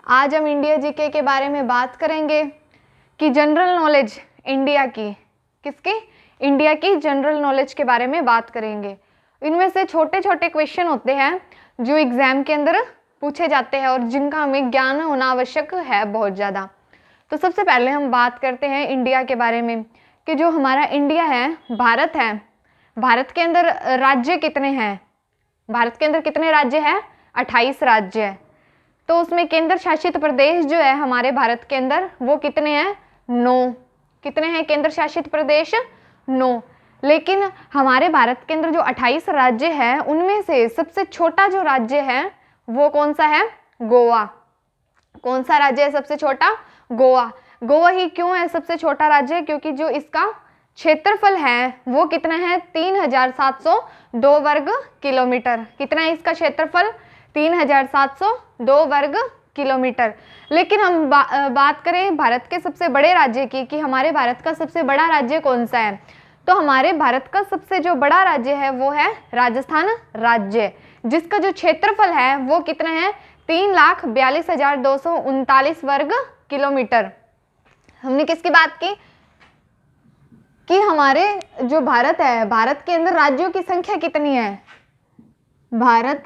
आज हम India GK के बारे में बात करेंगे कि जनरल नॉलेज इंडिया की, किसकी? इंडिया की जनरल नॉलेज के बारे में बात करेंगे। इनमें से छोटे छोटे क्वेश्चन होते हैं जो एग्जाम के अंदर पूछे जाते हैं और जिनका हमें ज्ञान होना आवश्यक है बहुत ज़्यादा। तो सबसे पहले हम बात करते हैं इंडिया के बारे में कि जो हमारा इंडिया है, भारत है, भारत के अंदर राज्य कितने हैं? भारत के अंदर कितने राज्य हैं? 28 राज्य है। तो उसमें केंद्र शासित प्रदेश जो है हमारे भारत के अंदर वो कितने हैं? 9। कितने हैं केंद्र शासित प्रदेश? 9। लेकिन हमारे भारत के अंदर जो 28 राज्य हैं उनमें से सबसे छोटा जो राज्य है वो कौन सा है? गोवा। कौन सा राज्य है सबसे छोटा? गोवा। गोवा ही क्यों है सबसे छोटा राज्य? क्योंकि जो इसका क्षेत्रफल है वो कितना है? 3702 वर्ग किलोमीटर। कितना है इसका क्षेत्रफल? 3702 वर्ग किलोमीटर। लेकिन हम बात करें भारत के सबसे बड़े राज्य की कि हमारे भारत का सबसे बड़ा राज्य कौन सा है, तो हमारे भारत का सबसे जो बड़ा राज्य है वो है राजस्थान राज्य, जिसका जो क्षेत्रफल है वो कितना है? 3,42,239 वर्ग किलोमीटर। हमने किसकी बात की कि हमारे जो भारत है, भारत के अंदर राज्यों की संख्या कितनी है? भारत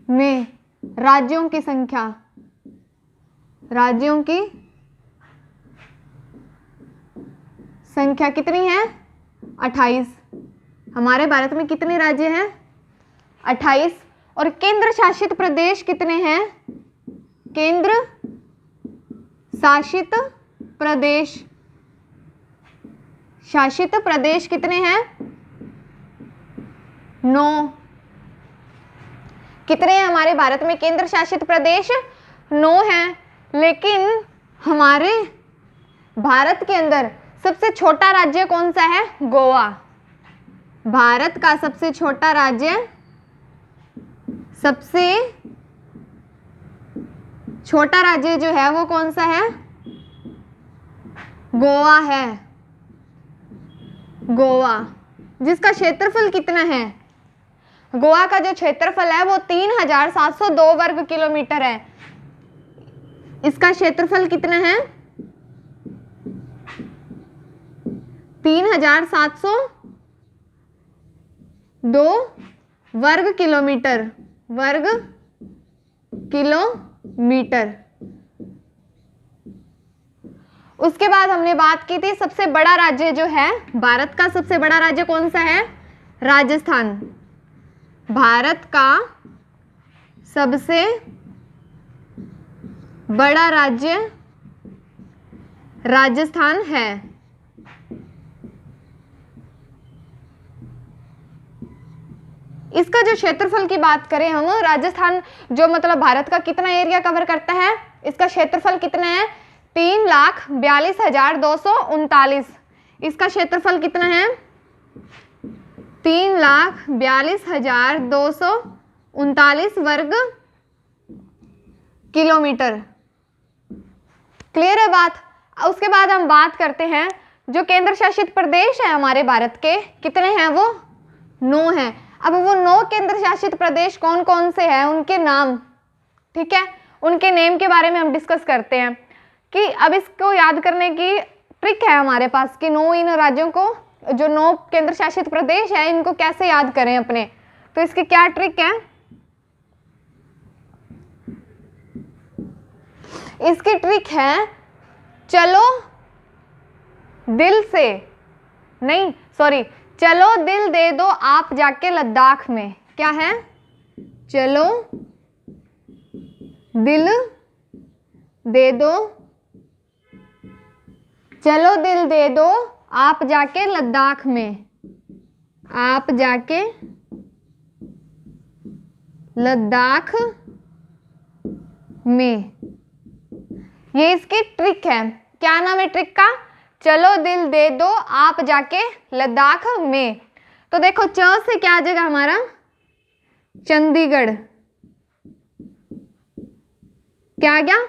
में राज्यों की संख्या, राज्यों की संख्या कितनी है? 28। हमारे भारत में कितने राज्य हैं? 28। और केंद्र शासित प्रदेश कितने हैं? केंद्र शासित प्रदेश, शासित प्रदेश कितने हैं? 9। कितने हैं हमारे भारत में केंद्र शासित प्रदेश? 9 हैं। लेकिन हमारे भारत के अंदर सबसे छोटा राज्य कौन सा है? गोवा। भारत का सबसे छोटा राज्य, सबसे छोटा राज्य जो है वो कौन सा है? गोवा है। गोवा, जिसका क्षेत्रफल कितना है? गोवा का जो क्षेत्रफल है वो 3,702 वर्ग किलोमीटर है। इसका क्षेत्रफल कितना है? 3,702 वर्ग किलोमीटर। वर्ग किलोमीटर। उसके बाद हमने बात की थी सबसे बड़ा राज्य जो है भारत का, सबसे बड़ा राज्य कौन सा है? राजस्थान। भारत का सबसे बड़ा राज्य राजस्थान है। इसका जो क्षेत्रफल की बात करें हम, राजस्थान जो मतलब भारत का कितना एरिया कवर करता है? इसका क्षेत्रफल कितना है? 3,42,239। इसका क्षेत्रफल कितना है? 3,42,239 वर्ग किलोमीटर। क्लियर है बात? उसके बाद हम बात करते हैं जो केंद्र शासित प्रदेश है हमारे भारत के, कितने हैं वो? 9 हैं। अब वो 9 केंद्र शासित प्रदेश कौन कौन से हैं, उनके नाम, ठीक है, उनके नेम के बारे में हम डिस्कस करते हैं कि अब इसको याद करने की ट्रिक है हमारे पास कि 9 इन राज्यों को, जो 9 केंद्र शासित प्रदेश है, इनको कैसे याद करें अपने। तो इसकी क्या ट्रिक है? इसकी ट्रिक है, चलो दिल से नहीं, सॉरी, चलो दिल दे दो आप जाके लद्दाख में। क्या है? चलो दिल दे दो, चलो दिल दे दो आप जाके लद्दाख में, आप जाके लद्दाख में। ये इसकी ट्रिक है। क्या नाम है ट्रिक का? चलो दिल दे दो आप जाके लद्दाख में। तो देखो, च से क्या आ जाएगा हमारा? चंडीगढ़। क्या आ गया?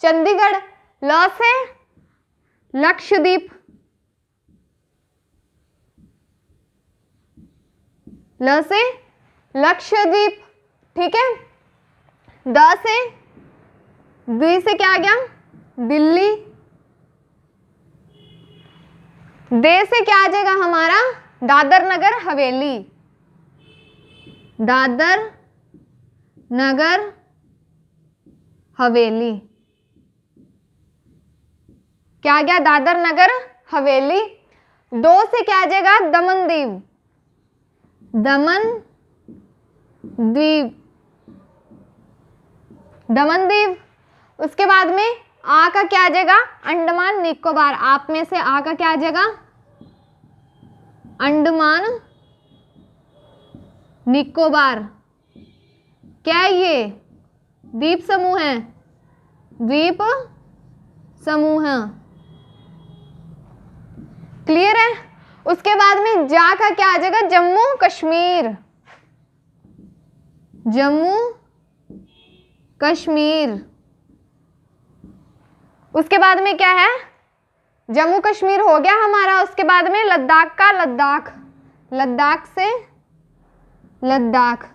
चंडीगढ़। ल से लक्षद्वीप, ल से लक्षद्वीप, ठीक है। द से, द्वि से क्या आ गया, दिल्ली, दे से क्या आ जाएगा हमारा, दादर नगर हवेली, दादर नगर हवेली, क्या आ गया, दादर नगर हवेली। दो से क्या आ जाएगा, दमन दीव, दमन द्वीप, दमन दीव। उसके बाद में आ का क्या आ जाएगा, अंडमान निकोबार, आप में से आ का क्या आ जाएगा, अंडमान निकोबार। क्या है ये, द्वीप समूह है, द्वीप समूह, क्लियर है। उसके बाद में जा का क्या आ जाएगा, जम्मू कश्मीर, जम्मू कश्मीर। उसके बाद में क्या है, जम्मू कश्मीर हो गया हमारा। उसके बाद में लद्दाख का, लद्दाख, लद्दाख से लद्दाख।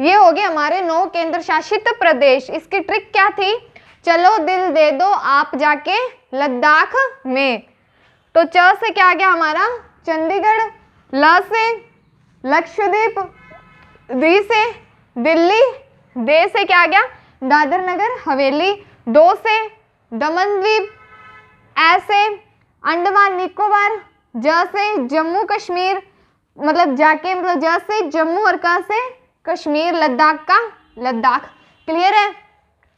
ये हो गए हमारे 9 केंद्र शासित प्रदेश। इसकी ट्रिक क्या थी, चलो दिल दे दो आप जाके लद्दाख में। तो च से क्या आ गया हमारा, चंडीगढ़, ल से लक्षद्वीप, दी से दिल्ली, दे से क्या आ गया, दादर नगर हवेली, दो से दमन द्वीप, ऐसे अंडमान निकोबार, ज से जम्मू कश्मीर, मतलब जाके मतलब ज से जम्मू और क से कश्मीर, लद्दाख का लद्दाख। क्लियर है।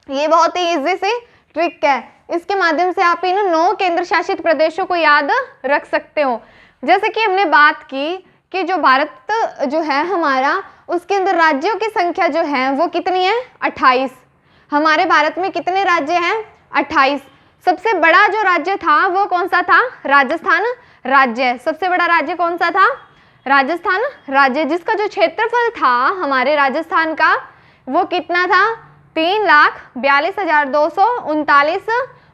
ये बहुत ही इजी सी ट्रिक है, इसके माध्यम से आप इन 9 केंद्र शासित प्रदेशों को याद रख सकते हो। जैसे कि हमने बात की कि जो भारत जो है हमारा, उसके अंदर राज्यों की संख्या जो है वो कितनी है, 28। हमारे भारत में कितने राज्य हैं, 28। सबसे बड़ा जो राज्य था वो कौन सा था, राजस्थान राज्य। सबसे बड़ा राज्य कौन सा था, राजस्थान राज्य, जिसका जो क्षेत्रफल था हमारे राजस्थान का वो कितना था, 3,42,239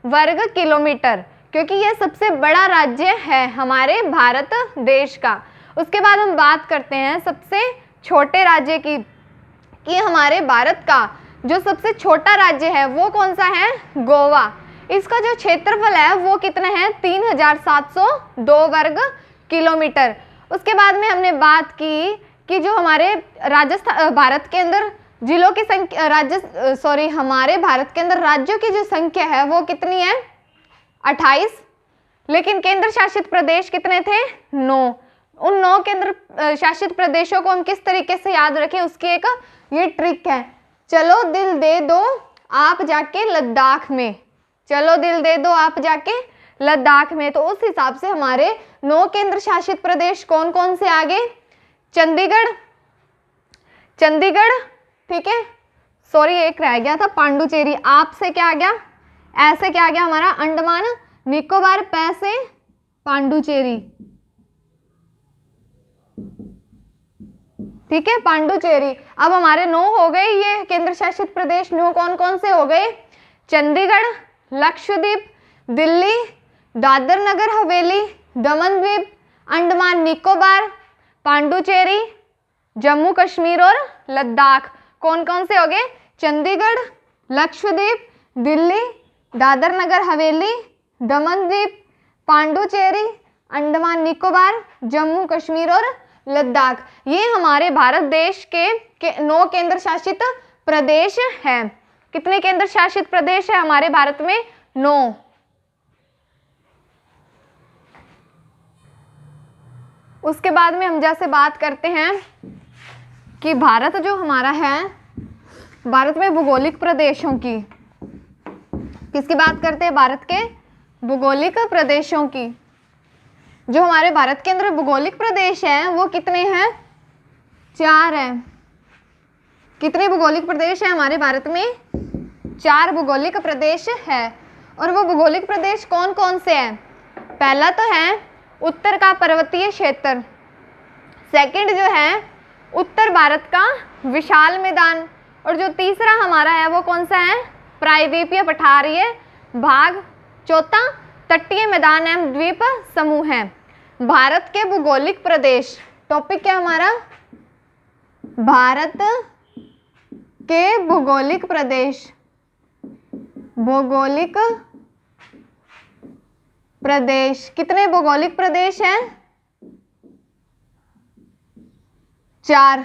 वर्ग किलोमीटर, क्योंकि ये सबसे बड़ा राज्य है हमारे भारत देश का। उसके बाद हम बात करते हैं सबसे छोटे राज्य की, कि हमारे भारत का जो सबसे छोटा राज्य है वो कौन सा है, गोवा। इसका जो क्षेत्रफल है वो कितना है, 3,702 वर्ग किलोमीटर। उसके बाद में हमने बात की कि जो हमारे राजस्थान भारत के अंदर जिलों की संख्या, हमारे भारत के अंदर राज्यों की जो संख्या है वो कितनी है, 28। लेकिन केंद्र शासित प्रदेश कितने थे, 9। उन 9 केंद्र शासित प्रदेशों को हम किस तरीके से याद रखें, उसकी एक ये ट्रिक है। चलो दिल दे दो आप जाके लद्दाख में, चलो दिल दे दो आप जाके लद्दाख में। तो उस हिसाब से हमारे 9 केंद्र शासित प्रदेश कौन कौन से आगे, चंडीगढ़, चंडीगढ़, ठीक है, सॉरी एक रह गया था, पांडुचेरी। आप से क्या आ गया, ऐसे क्या आ गया हमारा, अंडमान निकोबार, पै से पांडुचेरी, ठीक है, पांडुचेरी। अब हमारे 9 हो गए ये केंद्र शासित प्रदेश। 9 कौन कौन से हो गए, चंडीगढ़, लक्षद्वीप, दिल्ली, दादर नगर हवेली, दमन द्वीप, अंडमान निकोबार, पांडुचेरी, जम्मू कश्मीर और लद्दाख। कौन कौन से हो गए, चंडीगढ़, लक्षद्वीप, दिल्ली, दादर नगर हवेली, दमन द्वीप, पांडुचेरी, अंडमान निकोबार, जम्मू कश्मीर और लद्दाख। ये हमारे भारत देश के 9 केंद्र शासित प्रदेश हैं। कितने केंद्र शासित प्रदेश है हमारे भारत में, 9। उसके बाद में हम जैसे बात करते हैं कि भारत जो हमारा है, भारत में भौगोलिक प्रदेशों की, किसकी बात करते हैं, भारत के भौगोलिक प्रदेशों की। जो हमारे भारत के अंदर भौगोलिक प्रदेश हैं वो कितने हैं, 4 हैं। कितने भौगोलिक प्रदेश हैं हमारे भारत में, 4 भौगोलिक प्रदेश है। और वो भौगोलिक प्रदेश कौन कौन से हैं, पहला तो है उत्तर का पर्वतीय क्षेत्र, सेकंड जो है उत्तर भारत का विशाल मैदान, और जो तीसरा हमारा है वो कौन सा है, प्रायद्वीपीय पठारीय भाग, चौथा तटीय मैदान एवं द्वीप समूह है। भारत के भौगोलिक प्रदेश, टॉपिक क्या हमारा, भारत के भौगोलिक प्रदेश, भौगोलिक प्रदेश, कितने भौगोलिक प्रदेश हैं? 4।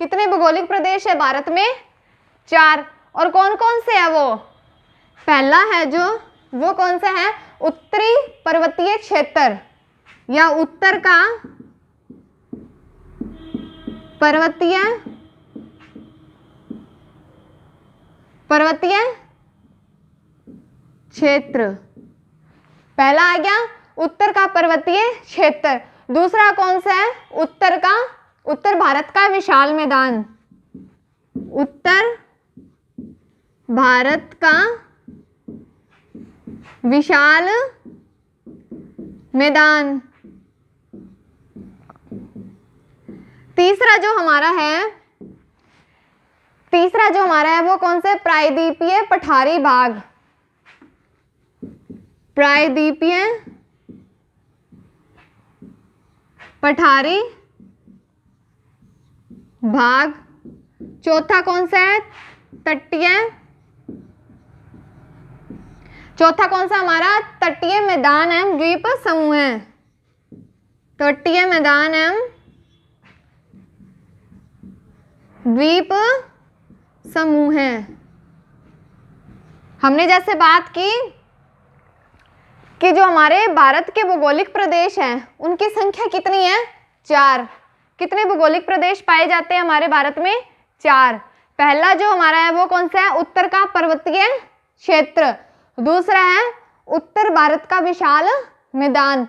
कितने भौगोलिक प्रदेश है भारत में? 4। और कौन कौन से है वो? पहला है जो, वो कौन सा है? उत्तरी पर्वतीय क्षेत्र या उत्तर का पर्वतीय क्षेत्र। पहला आ गया उत्तर का पर्वतीय क्षेत्र। दूसरा कौन सा है? उत्तर भारत का विशाल मैदान, उत्तर भारत का विशाल मैदान। तीसरा जो हमारा है वो कौन सा है? प्रायद्वीपीय पठारी भाग, प्रायद्वीपीय पठारी भाग। चौथा कौन सा है? चौथा कौन सा हमारा? तटीय मैदान एवं द्वीप समूह है, तटीय मैदान एवं द्वीप समूह है। हमने जैसे बात की कि जो हमारे भारत के भौगोलिक प्रदेश हैं उनकी संख्या कितनी है? 4। कितने भौगोलिक प्रदेश पाए जाते हैं हमारे भारत में? 4। पहला जो हमारा है वो कौन सा है? उत्तर का पर्वतीय क्षेत्र। दूसरा है उत्तर भारत का विशाल मैदान।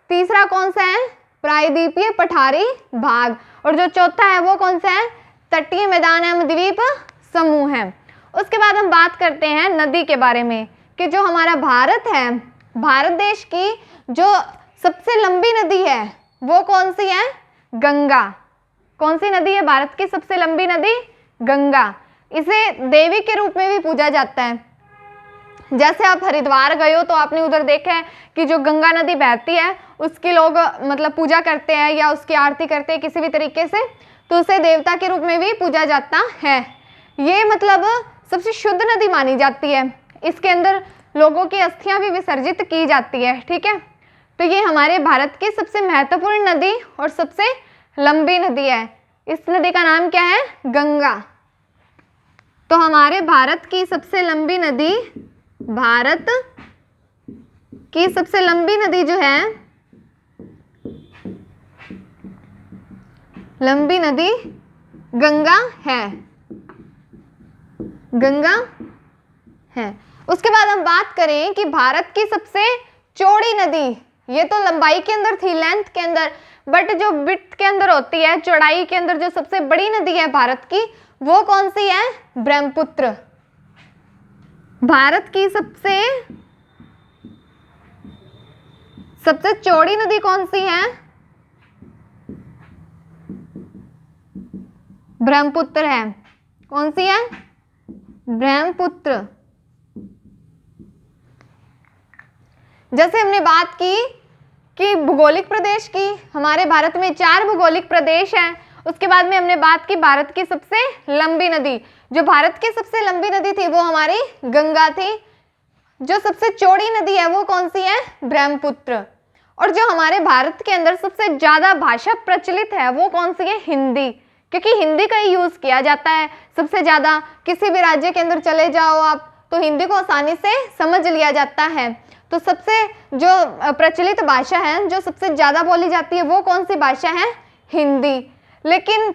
तीसरा कौन सा है? प्रायद्वीपीय पठारी भाग। और जो चौथा है वो कौन सा है? तटीय मैदान एवं द्वीप समूह है। उसके बाद हम बात करते हैं नदी के बारे में कि जो हमारा भारत है, भारत देश की जो सबसे लंबी नदी है वो कौन सी है? गंगा। कौन सी नदी है भारत की सबसे लंबी नदी? गंगा। इसे देवी के रूप में भी पूजा जाता है। जैसे आप हरिद्वार गए हो तो आपने उधर देखा है कि जो गंगा नदी बहती है उसकी लोग मतलब पूजा करते हैं या उसकी आरती करते हैं किसी भी तरीके से, तो उसे देवता के रूप में भी पूजा जाता है। ये मतलब सबसे शुद्ध नदी मानी जाती है। इसके अंदर लोगों की अस्थियां भी विसर्जित की जाती है। ठीक है, तो ये हमारे भारत की सबसे महत्वपूर्ण नदी और सबसे लंबी नदी है। इस नदी का नाम क्या है? गंगा। तो हमारे भारत की सबसे लंबी नदी, भारत की सबसे लंबी नदी जो है, लंबी नदी गंगा है, गंगा है। उसके बाद हम बात करें कि भारत की सबसे चौड़ी नदी, ये तो लंबाई के अंदर थी, लेंथ के अंदर, बट जो विड्थ के अंदर होती है, चौड़ाई के अंदर जो सबसे बड़ी नदी है भारत की, वो कौन सी है? ब्रह्मपुत्र। भारत की सबसे चौड़ी नदी कौन सी है? ब्रह्मपुत्र है। कौन सी है? ब्रह्मपुत्र। जैसे हमने बात की कि भौगोलिक प्रदेश की, हमारे भारत में 4 भौगोलिक प्रदेश हैं। उसके बाद में हमने बात की भारत की सबसे लंबी नदी। जो भारत की सबसे लंबी नदी थी वो हमारी गंगा थी। जो सबसे चौड़ी नदी है वो कौन सी है? ब्रह्मपुत्र। और जो हमारे भारत के अंदर सबसे ज्यादा भाषा प्रचलित है वो कौन सी है? हिंदी, क्योंकि हिंदी का ही यूज किया जाता है सबसे ज्यादा। किसी भी राज्य के अंदर चले जाओ आप तो हिंदी को आसानी से समझ लिया जाता है। तो सबसे जो प्रचलित भाषा है, जो सबसे ज्यादा बोली जाती है, वो कौन सी भाषा है? हिंदी। लेकिन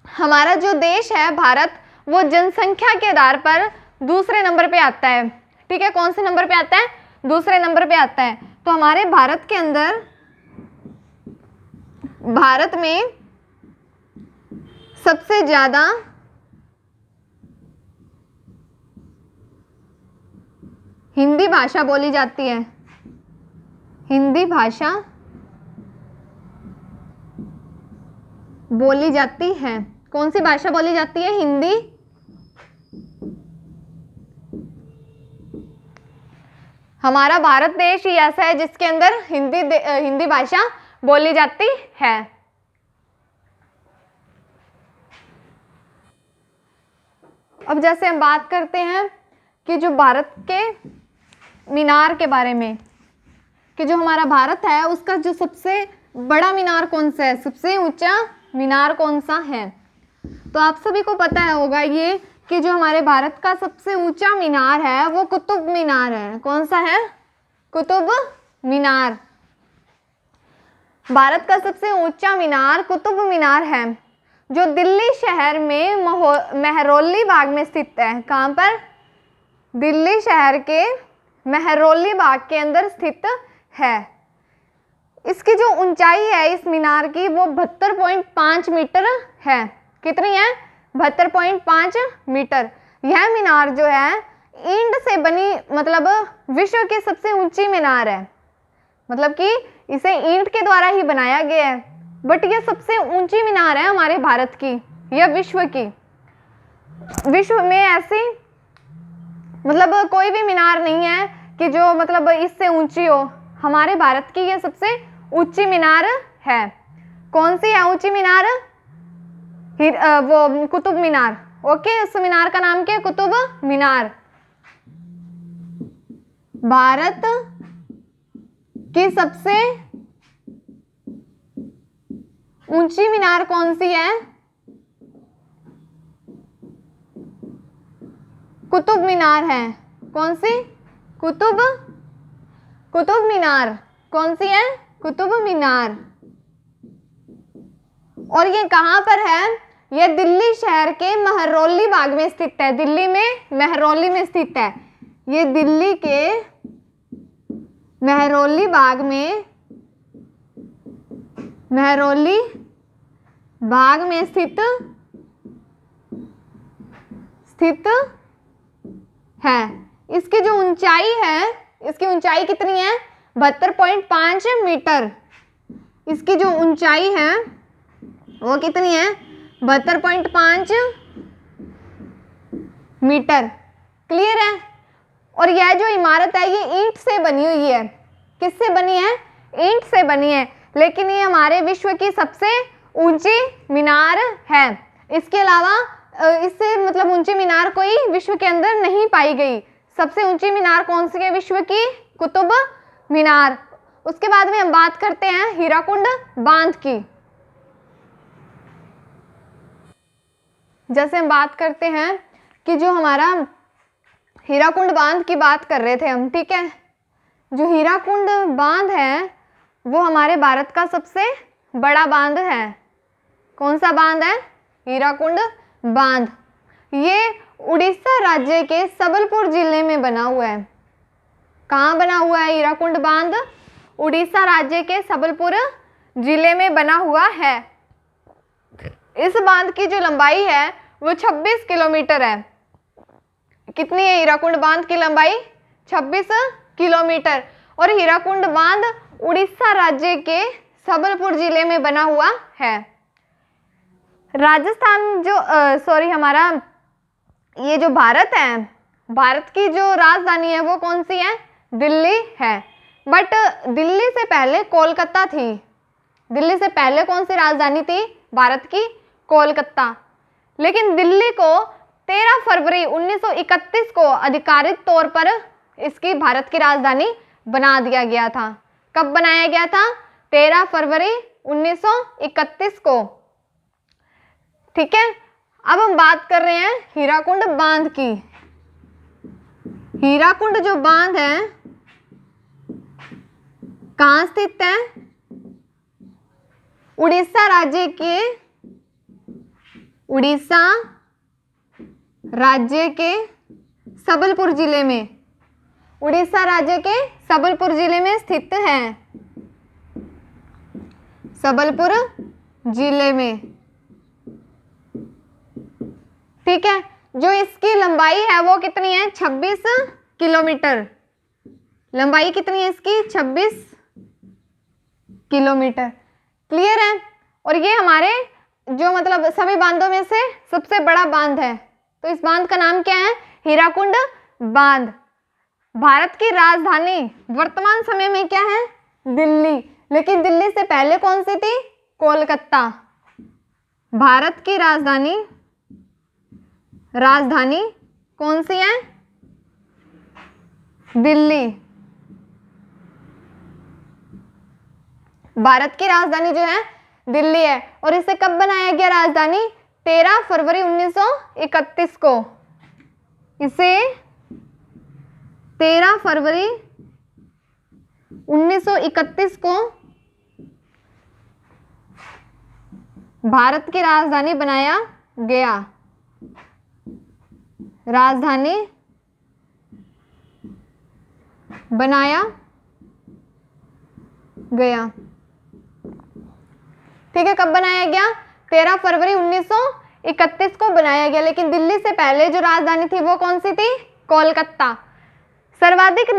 हमारा जो देश है भारत, वो जनसंख्या के आधार पर दूसरे नंबर पे आता है। ठीक है, कौन से नंबर पे आता है? दूसरे नंबर पे आता है। तो हमारे भारत के अंदर, भारत में सबसे ज्यादा हिंदी भाषा बोली जाती है। हिंदी भाषा बोली जाती है। कौन सी भाषा बोली जाती है? हिंदी। हमारा भारत देश ही ऐसा है जिसके अंदर हिंदी भाषा बोली जाती है। अब जैसे हम बात करते हैं कि जो भारत के मीनार के बारे में, कि जो हमारा भारत है उसका जो सबसे बड़ा मीनार कौन सा है, सबसे ऊंचा मीनार कौन सा है। तो आप सभी को पता है होगा ये कि जो हमारे भारत का सबसे ऊंचा मीनार है वो कुतुब मीनार है। कौन सा है? कुतुब मीनार। भारत का सबसे ऊंचा मीनार कुतुब मीनार है, जो दिल्ली शहर में मेहरौली बाग में स्थित है। कहाँ पर? दिल्ली शहर के मेहरौली बाग के अंदर स्थित है। इसकी जो ऊंचाई है इस मीनार की वो 72.5 मीटर है। कितनी है? 72.5 मीटर। यह मीनार जो है ईंट से बनी, मतलब विश्व की सबसे ऊंची मीनार है। मतलब कि इसे ईंट के द्वारा ही बनाया गया है, बट यह सबसे ऊंची मीनार है हमारे भारत की, यह विश्व की। विश्व में ऐसी मतलब कोई भी मीनार नहीं है कि जो मतलब इससे ऊंची हो। हमारे भारत की यह सबसे ऊंची मीनार है। कौन सी है ऊंची मीनार? वो कुतुब मीनार। ओके, उस मीनार का नाम क्या है? कुतुब मीनार। भारत की सबसे ऊंची मीनार कौन सी है? कुतुब मीनार है। कौन सी? कुतुब मीनार। कौन सी है? कुतुब मीनार। और ये कहां पर है? ये दिल्ली शहर के मेहरौली बाग में स्थित है। दिल्ली में मेहरौली में स्थित है। ये दिल्ली के मेहरौली बाग में, मेहरौली बाग में स्थित है। इसकी जो ऊंचाई है, इसकी ऊंचाई कितनी है? 72.5 मीटर। इसकी जो ऊंचाई है वो कितनी है? 72.5 मीटर। क्लियर है? और यह जो इमारत है ये ईंट से बनी हुई है। किससे बनी है? ईंट से बनी है। लेकिन ये हमारे विश्व की सबसे ऊंची मीनार है। इसके अलावा इससे मतलब ऊंची मीनार कोई विश्व के अंदर नहीं पाई गई। सबसे ऊंची मीनार कौन सी है विश्व की? कुतुब मीनार। उसके बाद में हम बात करते हैं हीराकुंड बांध की। जैसे हम बात करते हैं कि जो हमारा हीराकुंड बांध की बात कर रहे थे हम, ठीक है। जो हीराकुंड बांध है वो हमारे भारत का सबसे बड़ा बांध है। कौन सा बांध है? हीराकुंड बांध। ये उड़ीसा राज्य के सबलपुर जिले में बना हुआ है। कहाँ बना हुआ है हीराकुंड बांध? उड़ीसा राज्य के सबलपुर जिले में बना हुआ है। इस बांध की जो लंबाई है वो 26 किलोमीटर है। कितनी है हीराकुंड बांध की लंबाई? 26 किलोमीटर। और हीराकुंड बांध उड़ीसा राज्य के सबलपुर जिले में बना हुआ है। राजस्थान जो हमारा ये जो भारत है, भारत की जो राजधानी है वो कौन सी है? दिल्ली है। बट दिल्ली से पहले कोलकाता थी। दिल्ली से पहले कौन सी राजधानी थी भारत की? कोलकाता। लेकिन दिल्ली को 13 फरवरी 1931 को आधिकारिक तौर पर इसकी भारत की राजधानी बना दिया गया था। कब बनाया गया था? 13 फरवरी 1931 को। ठीक है। अब हम बात कर रहे हैं हीराकुंड बांध की। हीराकुंड जो बांध है कहाँ स्थित है? उड़ीसा राज्य के सबलपुर जिले में, उड़ीसा राज्य के सबलपुर जिले में स्थित है। सबलपुर जिले में, ठीक है। जो इसकी लंबाई है वो कितनी है? 26 किलोमीटर। लंबाई कितनी है इसकी? 26 किलोमीटर। क्लियर है? और ये हमारे जो मतलब सभी बांधों में से सबसे बड़ा बांध है। तो इस बांध का नाम क्या है? हीराकुंड बांध। भारत की राजधानी वर्तमान समय में क्या है? दिल्ली। लेकिन दिल्ली से पहले कौन सी थी? कोलकाता। भारत की राजधानी राजधानी कौन सी है? दिल्ली। भारत की राजधानी जो है दिल्ली है। और इसे कब बनाया गया राजधानी? 13 फरवरी 1931 को। इसे 13 फरवरी 1931 को भारत की राजधानी बनाया गया। राजधानी बनाया गया। ठीक है, कब बनाया गया? 13 फरवरी 1931 को बनाया गया। लेकिन दिल्ली से पहले जो राजधानी थी वो कौन सी थी? कोलकाता। सर्वाधिक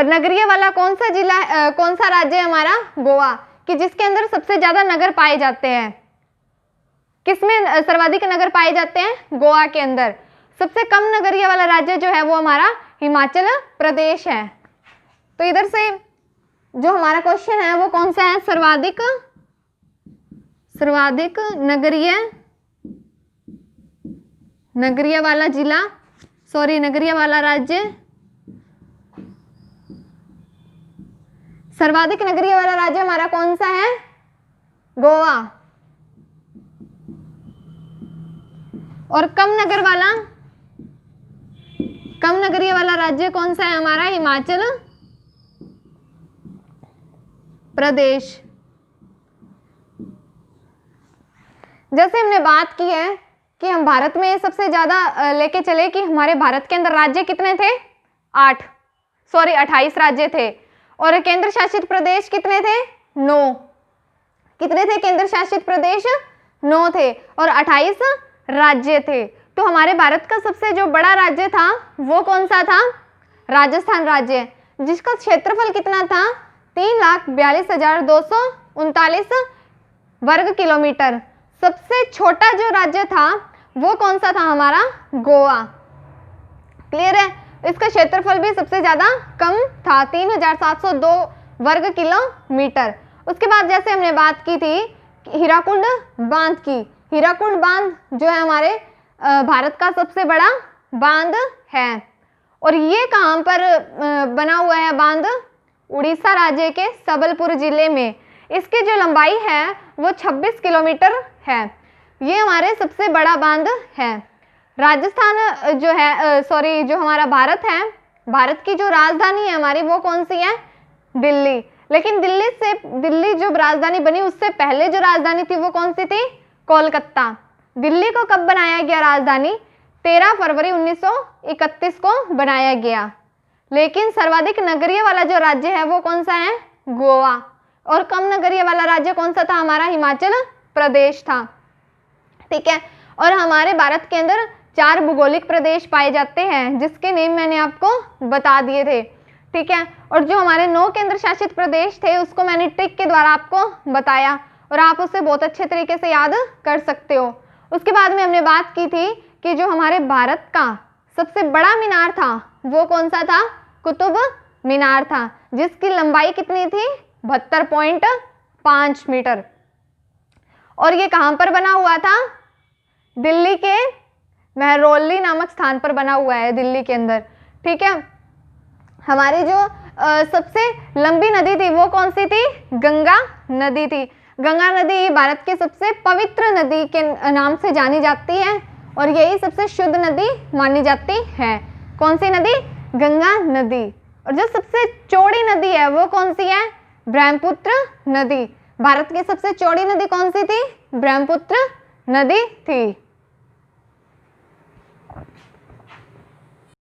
नगरीय वाला कौन सा जिला, कौन सा राज्य है हमारा? गोवा, कि जिसके अंदर सबसे ज्यादा नगर पाए जाते हैं। किसमें सर्वाधिक नगर पाए जाते हैं? गोवा के अंदर। सबसे कम नगरीय वाला राज्य जो है वो हमारा हिमाचल प्रदेश है। तो इधर से जो हमारा क्वेश्चन है वो कौन सा है? सर्वाधिक नगरीय वाला जिला, नगरीय वाला राज्य, सर्वाधिक नगरीय वाला राज्य हमारा कौन सा है? गोवा। और कम नगरीय वाला राज्य कौन सा है हमारा? हिमाचल प्रदेश। जैसे हमने बात की है कि हम भारत में सबसे ज्यादा लेके चले कि हमारे भारत के अंदर राज्य कितने थे? 28 राज्य थे। और केंद्र शासित प्रदेश कितने थे? 9। कितने थे केंद्र शासित प्रदेश? 9 थे। और 28 राज्य थे। तो हमारे भारत का सबसे जो बड़ा राज्य था वो कौन सा था? राजस्थान राज्य, जिसका क्षेत्रफल कितना था? 3,42,239 वर्ग किलोमीटर। सबसे छोटा जो राज्य था वो कौन सा था हमारा? गोवा। क्लियर है? इसका क्षेत्रफल भी सबसे ज्यादा कम था, 3,702 वर्ग किलोमीटर। उसके बाद जैसे हमने बात की थी हीराकुंड बांध की। हीराकुंड बांध जो है हमारे भारत का सबसे बड़ा बांध है। और ये कहाँ पर बना हुआ है बांध? उड़ीसा राज्य के सबलपुर जिले में। इसकी जो लंबाई है वो 26 किलोमीटर है। ये हमारे सबसे बड़ा बांध है। राजस्थान जो है जो हमारा भारत है, भारत की जो राजधानी है हमारी वो कौन सी है? दिल्ली। लेकिन दिल्ली जो राजधानी बनी उससे पहले जो राजधानी थी वो कौन सी थी? कोलकाता। दिल्ली को कब बनाया गया राजधानी? 13 फरवरी 1931 को बनाया गया। लेकिन सर्वाधिक नगरीय वाला जो राज्य है वो कौन सा है? गोवा। और कम नगरीय वाला राज्य कौन सा था हमारा? हिमाचल प्रदेश था। ठीक है। और हमारे भारत के अंदर 4 भूगोलिक प्रदेश पाए जाते हैं जिसके नेम मैंने आपको बता दिए थे। ठीक है। और जो हमारे 9 केंद्र शासित प्रदेश थे उसको मैंने ट्रिक के द्वारा आपको बताया और आप उसे बहुत अच्छे तरीके से याद कर सकते हो। उसके बाद में हमने बात की थी कि जो हमारे भारत का सबसे बड़ा मीनार था वो कौन सा था? कुतुब मीनार था, जिसकी लंबाई कितनी थी? 72.5 मीटर। और ये कहाँ पर बना हुआ था? दिल्ली के महरौली नामक स्थान पर बना हुआ है, दिल्ली के अंदर। ठीक है। हमारी जो सबसे लंबी नदी थी वो कौन सी थी? गंगा नदी थी। गंगा नदी भारत के सबसे पवित्र नदी के नाम से जानी जाती है और यही सबसे शुद्ध नदी मानी जाती है। कौन सी नदी? गंगा नदी। और जो सबसे चौड़ी नदी है वो कौन सी है? ब्रह्मपुत्र नदी। भारत की सबसे चौड़ी नदी कौन सी थी? ब्रह्मपुत्र नदी थी।